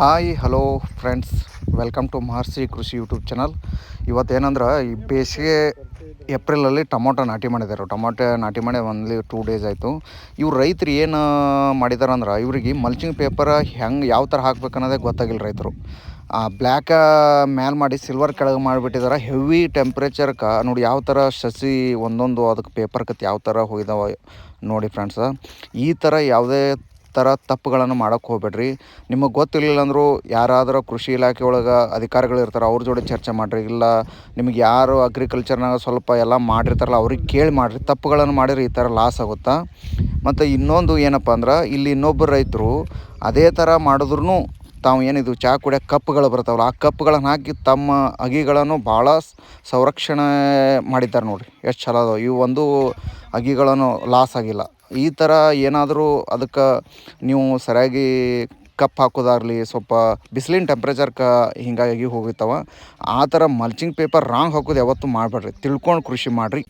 Hi hello friends, welcome to Maharshi Krishi YouTube channel. ಇವತ್ತೇನಂದ್ರೆ ಈ ಬೇಸಿಗೆ ಏಪ್ರಿಲಲ್ಲಿ tomato ನಾಟಿ ಮಾಡಿದ್ದಾರೆ. ಟೊಮೊಟೊ ನಾಟಿ ಮಾಡಿ ಒನ್ಲಿ 2 ಡೇಸ್ ಆಯಿತು. ಇವ್ರು ರೈತರು ಏನು ಮಾಡಿದಾರೆ ಅಂದ್ರೆ, ಇವ್ರಿಗೆ ಮಲ್ಚಿಂಗ್ ಪೇಪರ್ ಹೆಂಗೆ ಯಾವ ಥರ ಹಾಕ್ಬೇಕು ಅನ್ನೋದೇ ಗೊತ್ತಾಗಿಲ್ಲ ರೈತರು. ಬ್ಲ್ಯಾಕ ಮ್ಯಾಲೆ ಮಾಡಿ ಸಿಲ್ವರ್ ಕೆಳಗೆ ಮಾಡಿಬಿಟ್ಟಿದ್ದಾರೆ. ಹೆವಿ ಟೆಂಪ್ರೇಚರ್ಗೆ ನೋಡಿ ಯಾವ ಥರ ಸಸಿ ಒಂದೊಂದು ಅದಕ್ಕೆ ಪೇಪರ್ ಕತ್ ಯಾವ ಥರ ಹೋಗಿದಾವೆ ನೋಡಿ ಫ್ರೆಂಡ್ಸ. ಈ ಥರ ಯಾವುದೇ ಥರ ತಪ್ಪುಗಳನ್ನು ಮಾಡೋಕ್ಕೆ ಹೋಗ್ಬೇಡ್ರಿ. ನಿಮಗೆ ಗೊತ್ತಿರಲಿಲ್ಲ ಅಂದರೂ ಯಾರಾದರೂ ಕೃಷಿ ಇಲಾಖೆ ಒಳಗೆ ಅಧಿಕಾರಿಗಳು ಇರ್ತಾರೆ, ಅವ್ರ ಜೋಡಿ ಚರ್ಚೆ ಮಾಡಿರಿ. ಇಲ್ಲ ನಿಮಗೆ ಯಾರು ಅಗ್ರಿಕಲ್ಚರ್ನಾಗ ಸ್ವಲ್ಪ ಎಲ್ಲ ಮಾಡಿರ್ತಾರಲ್ಲ ಅವ್ರಿಗೆ ಕೇಳಿ ಮಾಡಿರಿ. ತಪ್ಪುಗಳನ್ನು ಮಾಡಿರಿ ಈ ಥರ ಲಾಸ್ ಆಗುತ್ತಾ. ಮತ್ತು ಇನ್ನೊಂದು ಏನಪ್ಪ ಅಂದ್ರೆ, ಇಲ್ಲಿ ಇನ್ನೊಬ್ಬರು ರೈತರು ಅದೇ ಥರ ಮಾಡಿದ್ರೂ ತಾವು ಏನಿದು ಚಹಾ ಕುಡಿಯೋಕೆ ಕಪ್ಗಳು ಬರ್ತಾವಲ್ಲ, ಆ ಕಪ್ಗಳನ್ನು ಹಾಕಿ ತಮ್ಮ ಅಗಿಗಳನ್ನು ಭಾಳ ಸಂರಕ್ಷಣೆ ಮಾಡಿದ್ದಾರೆ ನೋಡಿರಿ. ಎಷ್ಟು ಚಲೋ ಅದಾವೆ ಇವು. ಒಂದು ಅಗಿಗಳನ್ನು ಲಾಸ್ ಆಗಿಲ್ಲ. ಈ ಥರ ಏನಾದರೂ ಅದಕ್ಕೆ ನೀವು ಸರಿಯಾಗಿ ಕಪ್ ಹಾಕೋದಾಗಲಿ, ಸ್ವಲ್ಪ ಬಿಸಿಲಿನ ಟೆಂಪ್ರೇಚರ್ಗೆ ಹಿಂಗಾಗಿ ಹೋಗಿರ್ತಾವೆ. ಆ ಥರ ಮಲ್ಚಿಂಗ್ ಪೇಪರ್ ರಾಂಗ್ ಹಾಕೋದು ಯಾವತ್ತೂ ಮಾಡಬೇಡ್ರಿ. ತಿಳ್ಕೊಂಡು ಕೃಷಿ ಮಾಡಿರಿ.